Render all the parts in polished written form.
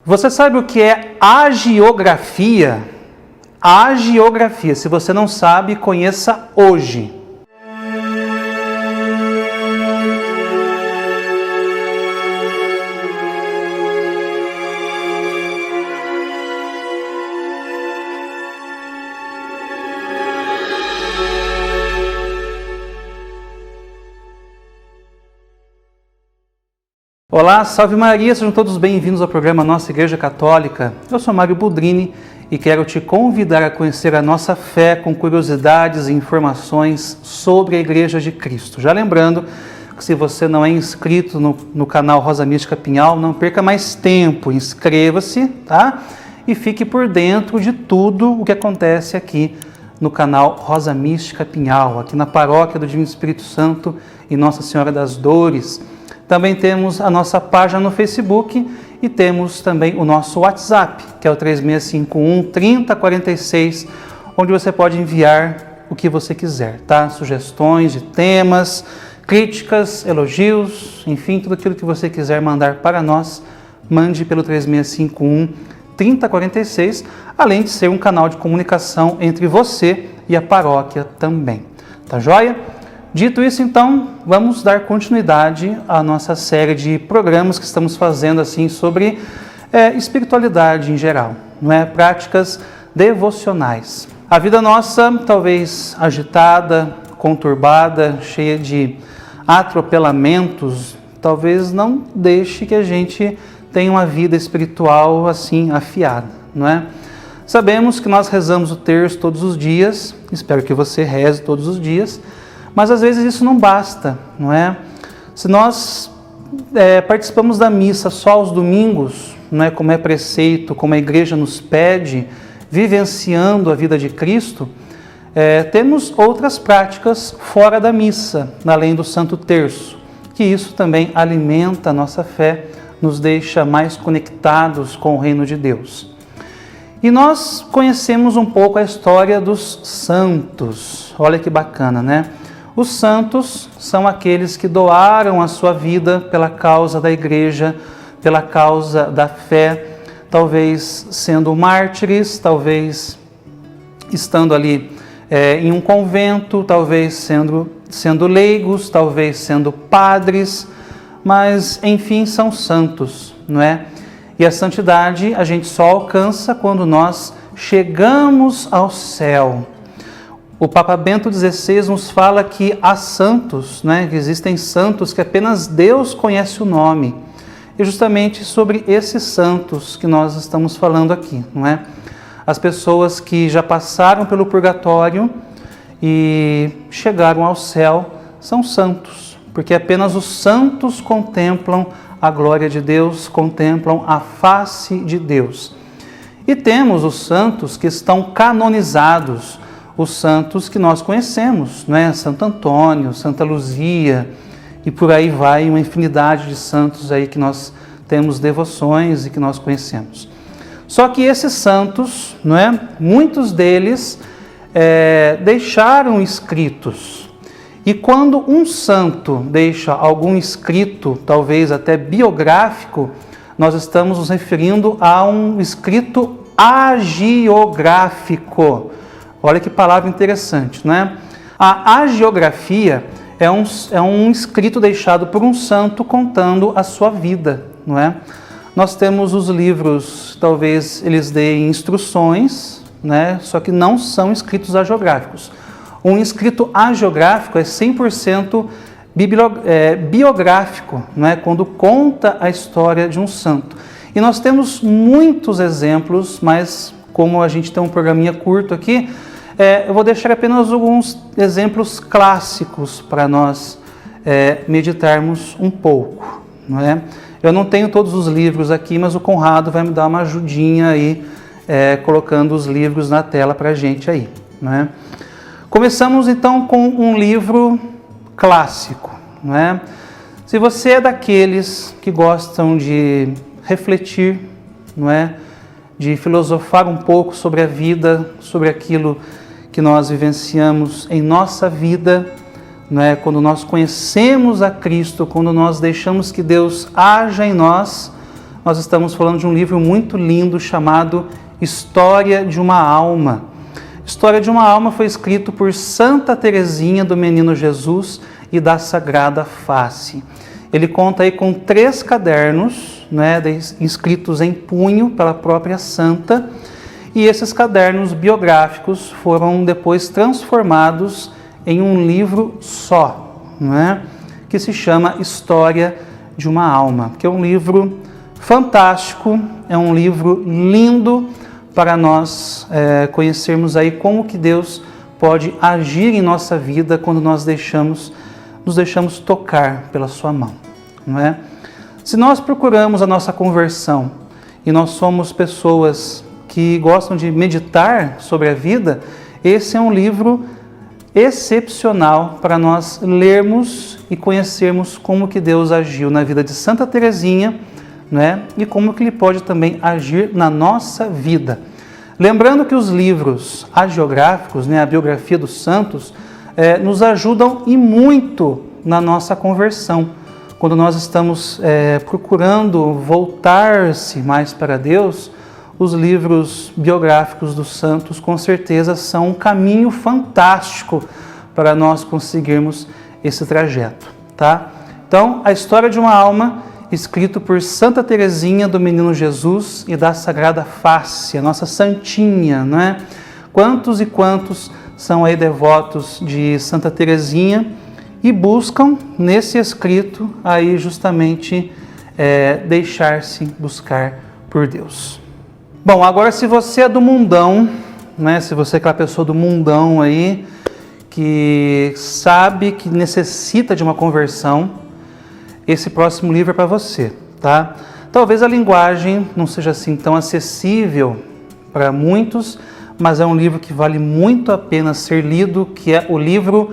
Você sabe o que é agiografia? Agiografia, se você não sabe, conheça hoje. Olá, salve Maria, sejam todos bem-vindos ao programa Nossa Igreja Católica. Eu sou Mário Budrini e quero te convidar a conhecer a nossa fé com curiosidades e informações sobre a Igreja de Cristo. Já lembrando que se você não é inscrito no canal Rosa Mística Pinhal, não perca mais tempo, inscreva-se, tá? E fique por dentro de tudo o que acontece aqui no canal Rosa Mística Pinhal, aqui na Paróquia do Divino Espírito Santo e Nossa Senhora das Dores. Também temos a nossa página no Facebook e temos também o nosso WhatsApp, que é o 3651-3046, onde você pode enviar o que você quiser, tá? Sugestões de temas, críticas, elogios, enfim, tudo aquilo que você quiser mandar para nós, mande pelo 3651-3046, além de ser um canal de comunicação entre você e a paróquia também. Tá joia? Dito isso, então, vamos dar continuidade à nossa série de programas que estamos fazendo assim sobre espiritualidade em geral, não é? Práticas devocionais. A vida nossa, talvez agitada, conturbada, cheia de atropelamentos, talvez não deixe que a gente tenha uma vida espiritual assim afiada, não é? Sabemos que nós rezamos o terço todos os dias, espero que você reze todos os dias, mas às vezes isso não basta, não é? Se nós participamos da missa só aos domingos, não é, como é preceito, como a igreja nos pede, vivenciando a vida de Cristo, temos outras práticas fora da missa, além do Santo Terço, que isso também alimenta a nossa fé, nos deixa mais conectados com o reino de Deus. E nós conhecemos um pouco a história dos santos, olha que bacana, né? Os santos são aqueles que doaram a sua vida pela causa da igreja, pela causa da fé, talvez sendo mártires, talvez estando ali em um convento, talvez sendo leigos, talvez sendo padres, mas enfim são santos, não é? E a santidade a gente só alcança quando nós chegamos ao céu. O Papa Bento XVI nos fala que há santos, né, que existem santos que apenas Deus conhece o nome. E justamente sobre esses santos que nós estamos falando aqui, não é? As pessoas que já passaram pelo purgatório e chegaram ao céu são santos, porque apenas os santos contemplam a glória de Deus, contemplam a face de Deus. E temos os santos que estão canonizados, os santos que nós conhecemos, né? Santo Antônio, Santa Luzia, e por aí vai uma infinidade de santos aí que nós temos devoções e que nós conhecemos. Só que esses santos, não é? Muitos deles deixaram escritos. E quando um santo deixa algum escrito, talvez até biográfico, nós estamos nos referindo a um escrito agiográfico. Olha que palavra interessante, né? A agiografia é um escrito deixado por um santo contando a sua vida, não é? Nós temos os livros, talvez eles deem instruções, né? Só que não são escritos agiográficos. Um escrito agiográfico é 100% biográfico, não é? Quando conta a história de um santo. E nós temos muitos exemplos, mas como a gente tem um programinha curto aqui, eu vou deixar apenas alguns exemplos clássicos para nós meditarmos um pouco, não é? Eu não tenho todos os livros aqui, mas o Conrado vai me dar uma ajudinha aí, colocando os livros na tela para a gente aí, não é? Começamos então com um livro clássico, não é? Se você é daqueles que gostam de refletir, não é? De filosofar um pouco sobre a vida, sobre aquilo que nós vivenciamos em nossa vida, não é? Quando nós conhecemos a Cristo, quando nós deixamos que Deus haja em nós nós estamos falando de um livro muito lindo chamado História de uma Alma. História de uma Alma foi escrito por Santa Teresinha do Menino Jesus e da Sagrada Face. Ele conta aí com 3 cadernos, né, escritos em punho pela própria santa, e esses cadernos biográficos foram depois transformados em um livro só, né, que se chama História de uma Alma, que é um livro fantástico, é um livro lindo para nós conhecermos aí como que Deus pode agir em nossa vida quando nós nos deixamos tocar pela sua mão, não é? Se nós procuramos a nossa conversão e nós somos pessoas que gostam de meditar sobre a vida, esse é um livro excepcional para nós lermos e conhecermos como que Deus agiu na vida de Santa Teresinha, né? E como que Ele pode também agir na nossa vida. Lembrando que os livros hagiográficos, né, a biografia dos santos, nos ajudam e muito na nossa conversão. Quando nós estamos procurando voltar-se mais para Deus, os livros biográficos dos santos com certeza são um caminho fantástico para nós conseguirmos esse trajeto, tá? Então, a História de uma Alma, escrito por Santa Teresinha do Menino Jesus e da Sagrada Face, a nossa santinha, né? Quantos e quantos são aí devotos de Santa Teresinha e buscam nesse escrito aí justamente deixar-se buscar por Deus. Bom, agora se você é do mundão, né? Se você é aquela pessoa do mundão aí que sabe que necessita de uma conversão, esse próximo livro é para você, tá? Talvez a linguagem não seja assim tão acessível para muitos, mas é um livro que vale muito a pena ser lido, que é o livro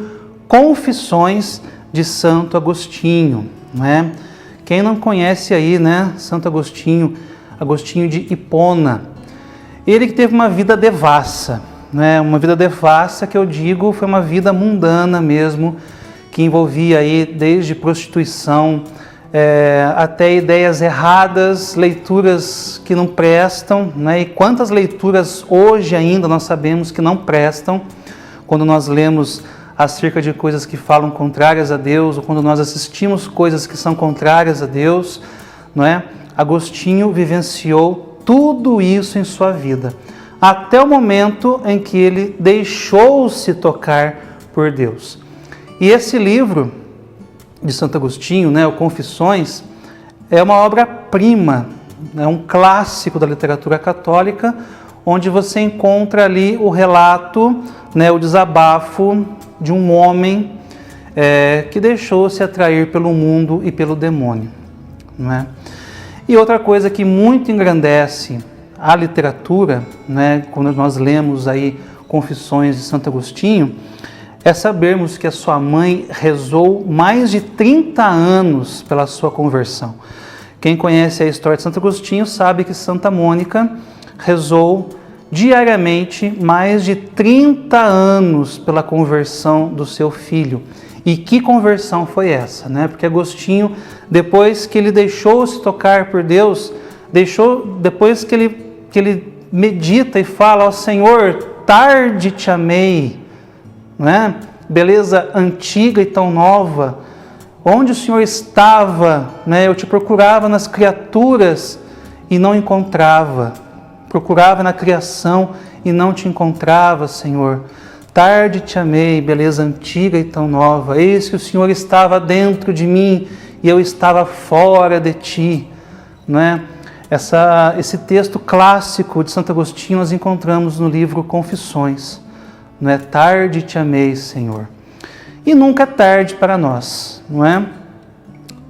Confissões de Santo Agostinho, né? Quem não conhece aí, né, Santo Agostinho, Agostinho de Hipona, ele que teve uma vida devassa, né? Uma vida devassa que eu digo foi uma vida mundana mesmo, que envolvia aí desde prostituição até ideias erradas, leituras que não prestam, né? E quantas leituras hoje ainda nós sabemos que não prestam, quando nós lemos acerca de coisas que falam contrárias a Deus, ou quando nós assistimos coisas que são contrárias a Deus, não é? Agostinho vivenciou tudo isso em sua vida, até o momento em que ele deixou-se tocar por Deus. E esse livro de Santo Agostinho, né, o Confissões, é uma obra-prima, é um clássico da literatura católica, onde você encontra ali o relato, né, o desabafo de um homem que deixou-se atrair pelo mundo e pelo demônio, não é? E outra coisa que muito engrandece a literatura, né, quando nós lemos aí Confissões de Santo Agostinho, é sabermos que a sua mãe rezou mais de 30 anos pela sua conversão. Quem conhece a história de Santo Agostinho sabe que Santa Mônica rezou diariamente mais de 30 anos pela conversão do seu filho. E que conversão foi essa, né? Porque Agostinho, depois que ele deixou-se tocar por Deus, depois que ele medita e fala: ó Senhor, tarde te amei, né? Beleza antiga e tão nova, onde o Senhor estava, né? Eu te procurava nas criaturas e não encontrava, procurava na criação e não te encontrava, Senhor. Tarde te amei, beleza antiga e tão nova, eis que o Senhor estava dentro de mim e eu estava fora de ti, né? Esse texto clássico de Santo Agostinho nós encontramos no livro Confissões. Não é? Tarde te amei, Senhor. E nunca é tarde para nós, não é?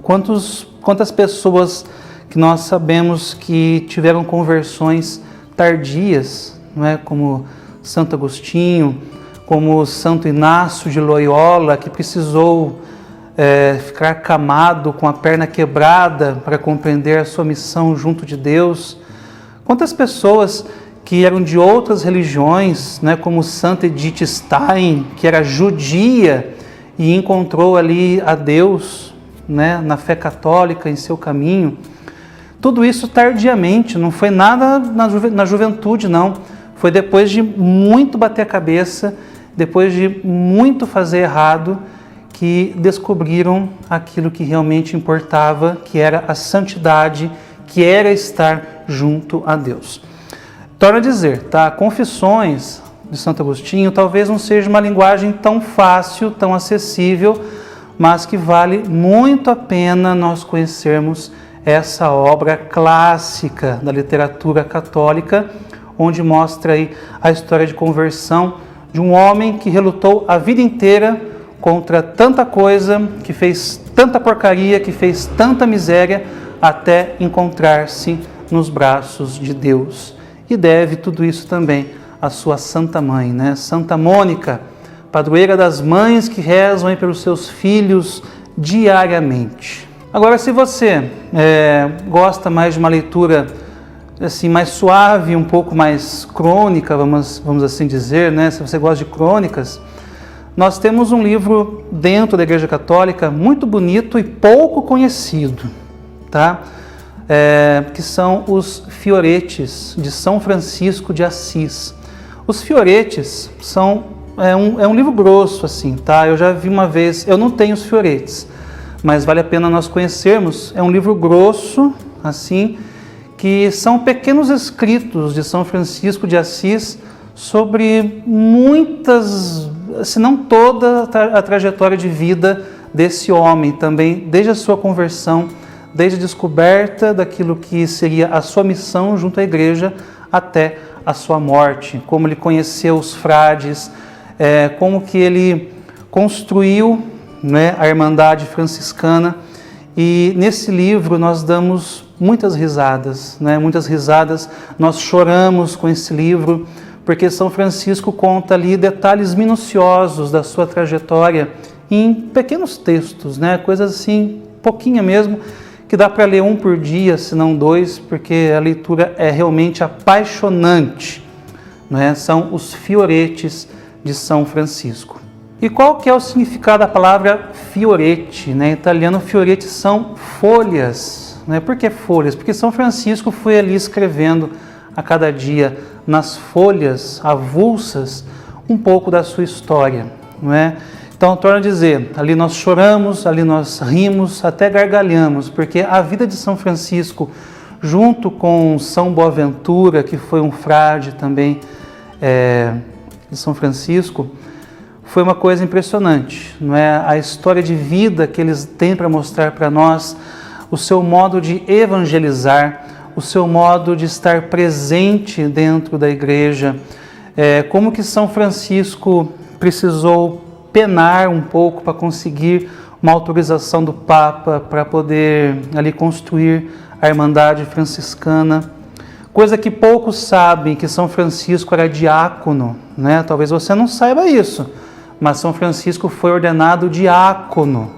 Quantas pessoas que nós sabemos que tiveram conversões tardias, não é? Como Santo Agostinho, como Santo Inácio de Loyola, que precisou ficar camado com a perna quebrada para compreender a sua missão junto de Deus. Quantas pessoas que eram de outras religiões, né, como Santa Edith Stein, que era judia e encontrou ali a Deus, né, na fé católica, em seu caminho. Tudo isso tardiamente, não foi nada na juventude, não. Foi depois de muito bater a cabeça, depois de muito fazer errado, que descobriram aquilo que realmente importava, que era a santidade, que era estar junto a Deus. Torno a dizer, tá? Confissões de Santo Agostinho talvez não seja uma linguagem tão fácil, tão acessível, mas que vale muito a pena nós conhecermos essa obra clássica da literatura católica, onde mostra aí a história de conversão de um homem que relutou a vida inteira contra tanta coisa, que fez tanta porcaria, que fez tanta miséria, até encontrar-se nos braços de Deus. E deve tudo isso também à sua Santa Mãe, né? Santa Mônica, padroeira das mães que rezam aí pelos seus filhos diariamente. Agora, se você gosta mais de uma leitura assim, mais suave, um pouco mais crônica, vamos assim dizer, né? Se você gosta de crônicas, nós temos um livro dentro da Igreja Católica muito bonito e pouco conhecido, tá? Que são os Fioretes de São Francisco de Assis. Os Fioretes é um livro grosso, assim, tá? Eu já vi uma vez, eu não tenho os Fioretes, mas vale a pena nós conhecermos. É um livro grosso, assim, que são pequenos escritos de São Francisco de Assis sobre muitas, se não toda a trajetória de vida desse homem também, desde a sua conversão, desde a descoberta daquilo que seria a sua missão junto à igreja até a sua morte, como ele conheceu os frades, como que ele construiu, né, a Irmandade Franciscana. E nesse livro nós damos muitas risadas, né? Muitas risadas, nós choramos com esse livro, porque São Francisco conta ali detalhes minuciosos da sua trajetória em pequenos textos, né? Coisas assim, pouquinha mesmo, que dá para ler um por dia, se não dois, porque a leitura é realmente apaixonante, né? São os Fioretes de São Francisco. E qual que é o significado da palavra fiorete? Em italiano, fiorete são folhas. Né? Por que folhas? Porque São Francisco foi ali escrevendo a cada dia, nas folhas avulsas, um pouco da sua história. Não é? Então, torno a dizer, ali nós choramos, ali nós rimos, até gargalhamos, porque a vida de São Francisco, junto com São Boaventura, que foi um frade também de São Francisco, foi uma coisa impressionante, não é? A história de vida que eles têm para mostrar para nós, o seu modo de evangelizar, o seu modo de estar presente dentro da igreja, como que São Francisco precisou penar um pouco para conseguir uma autorização do Papa para poder ali construir a Irmandade Franciscana. Coisa que poucos sabem, que São Francisco era diácono, né? Talvez você não saiba isso, mas São Francisco foi ordenado diácono,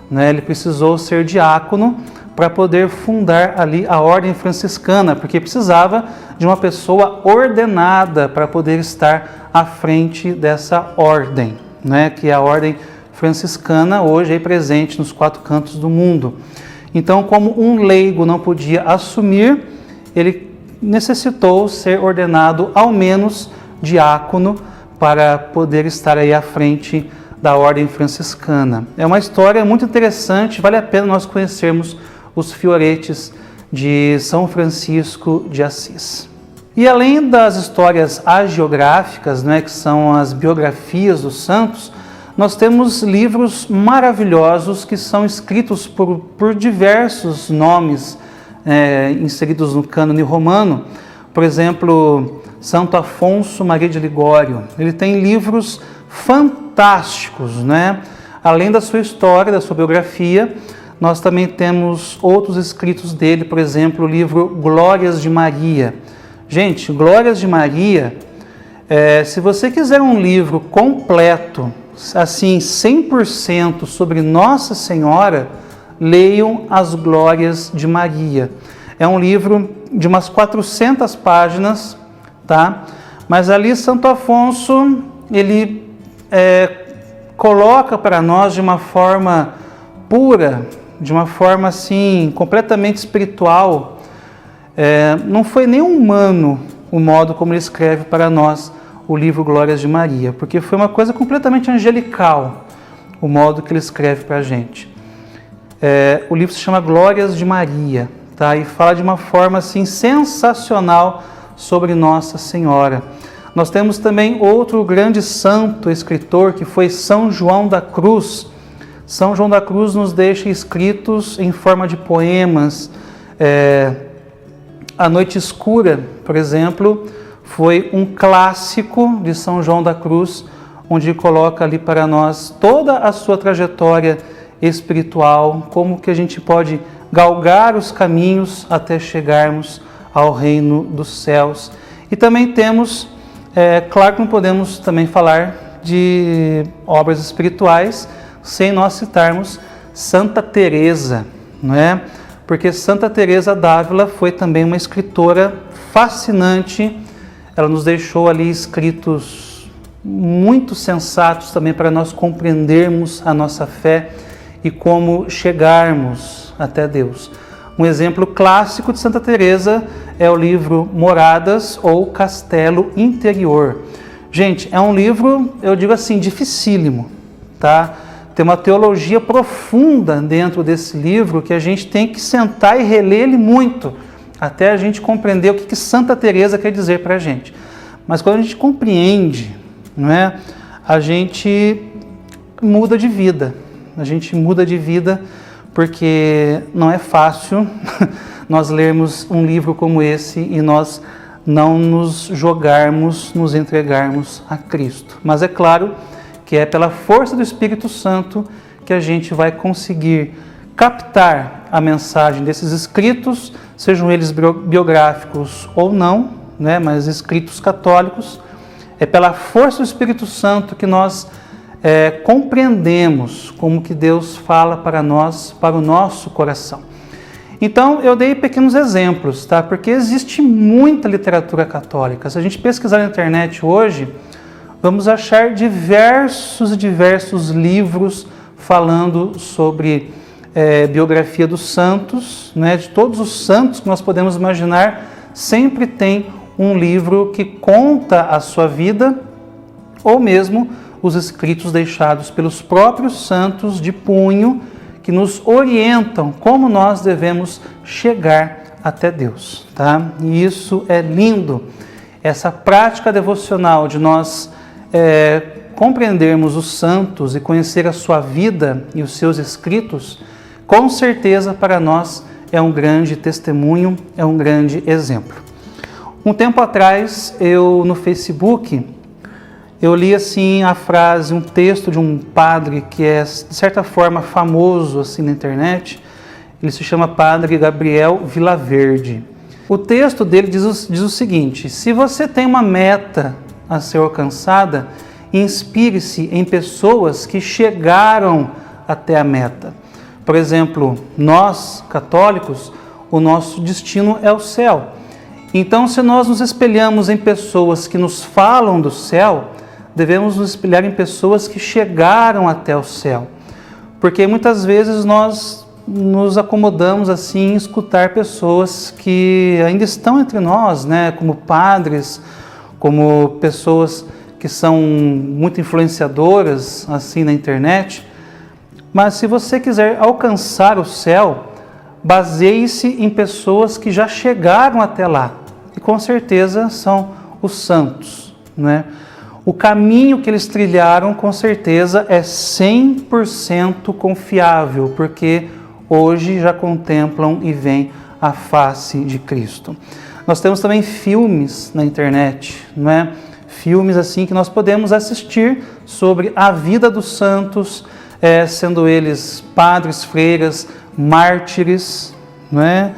né? Ele precisou ser diácono para poder fundar ali a Ordem Franciscana, porque precisava de uma pessoa ordenada para poder estar à frente dessa ordem, né? Que é a Ordem Franciscana, hoje aí presente nos 4 cantos do mundo. Então, como um leigo não podia assumir, ele necessitou ser ordenado ao menos diácono para poder estar aí à frente da Ordem Franciscana. É uma história muito interessante, vale a pena nós conhecermos os Fioretes de São Francisco de Assis. E além das histórias hagiográficas, né, que são as biografias dos santos, nós temos livros maravilhosos que são escritos por diversos nomes inseridos no cânone romano. Por exemplo, Santo Afonso Maria de Ligório. Ele tem livros fantásticos, né? Além da sua história, da sua biografia, nós também temos outros escritos dele, por exemplo, o livro Glórias de Maria. Gente, Glórias de Maria, se você quiser um livro completo, assim, 100% sobre Nossa Senhora, leiam as Glórias de Maria. É um livro de umas 400 páginas, tá? Mas ali Santo Afonso, ele coloca para nós de uma forma pura, de uma forma assim, completamente espiritual. Não foi nem humano o modo como ele escreve para nós o livro Glórias de Maria, porque foi uma coisa completamente angelical o modo que ele escreve para a gente. O livro se chama Glórias de Maria, tá? E fala de uma forma assim sensacional sobre Nossa Senhora. Nós temos também outro grande santo escritor, que foi São João da Cruz. São João da Cruz nos deixa escritos em forma de poemas. A Noite Escura, por exemplo, foi um clássico de São João da Cruz, onde coloca ali para nós toda a sua trajetória espiritual, como que a gente pode galgar os caminhos até chegarmos ao reino dos céus. E também temos, claro que não podemos também falar de obras espirituais sem nós citarmos Santa Teresa, não é? Porque Santa Teresa d'Ávila foi também uma escritora fascinante. Ela nos deixou ali escritos muito sensatos também para nós compreendermos a nossa fé e como chegarmos até Deus. Um exemplo clássico de Santa Teresa é o livro Moradas ou Castelo Interior. Gente, é um livro, eu digo assim, dificílimo, tá? Tem uma teologia profunda dentro desse livro que a gente tem que sentar e reler ele muito, até a gente compreender o que Santa Teresa quer dizer para a gente. Mas quando a gente compreende, não é? A gente muda de vida. A gente muda de vida porque não é fácil nós lermos um livro como esse e nós não nos jogarmos, nos entregarmos a Cristo. Mas é claro que é pela força do Espírito Santo que a gente vai conseguir captar a mensagem desses escritos, sejam eles biográficos ou não, né, mas escritos católicos. É pela força do Espírito Santo que nós compreendemos como que Deus fala para nós, para o nosso coração. Então, eu dei pequenos exemplos, tá? Porque existe muita literatura católica. Se a gente pesquisar na internet hoje, vamos achar diversos livros falando sobre biografia dos santos, né? De todos os santos que nós podemos imaginar, sempre tem um livro que conta a sua vida, ou mesmo os escritos deixados pelos próprios santos de punho, que nos orientam como nós devemos chegar até Deus, tá? E isso é lindo. Essa prática devocional de nós compreendermos os santos e conhecer a sua vida e os seus escritos, com certeza para nós é um grande testemunho, é um grande exemplo. Um tempo atrás, eu no Facebook, eu li assim a frase, um texto de um padre que é de certa forma famoso assim na internet. Ele se chama Padre Gabriel Vilaverde. O texto dele diz o seguinte: se você tem uma meta a ser alcançada, inspire-se em pessoas que chegaram até a meta. Por exemplo, nós, católicos, o nosso destino é o céu. Então, se nós nos espelhamos em pessoas que nos falam do céu, devemos nos espelhar em pessoas que chegaram até o céu. Porque muitas vezes nós nos acomodamos assim em escutar pessoas que ainda estão entre nós, né? Como padres, como pessoas que são muito influenciadoras assim na internet. Mas se você quiser alcançar o céu, baseie-se em pessoas que já chegaram até lá. E com certeza são os santos, né? O caminho que eles trilharam, com certeza, é 100% confiável, porque hoje já contemplam e veem a face de Cristo. Nós temos também filmes na internet, não é? Filmes assim que nós podemos assistir sobre a vida dos santos, sendo eles padres, freiras, mártires, não é?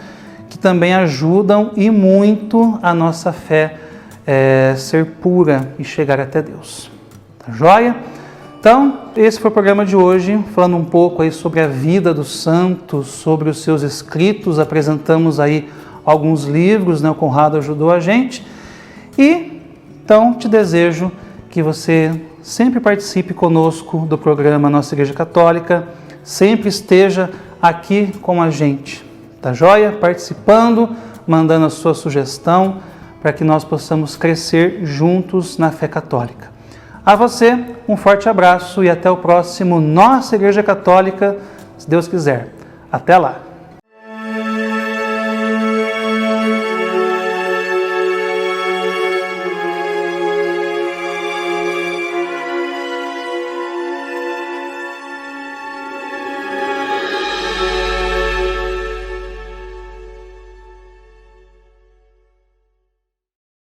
Que também ajudam e muito a nossa fé ser pura e chegar até Deus. Tá joia? Então, esse foi o programa de hoje, falando um pouco aí sobre a vida dos santos, sobre os seus escritos. Apresentamos aí alguns livros, né? O Conrado ajudou a gente. E, então, te desejo que você sempre participe conosco do programa Nossa Igreja Católica, sempre esteja aqui com a gente, tá joia? Participando, mandando a sua sugestão para que nós possamos crescer juntos na fé católica. A você, um forte abraço e até o próximo Nossa Igreja Católica, se Deus quiser. Até lá!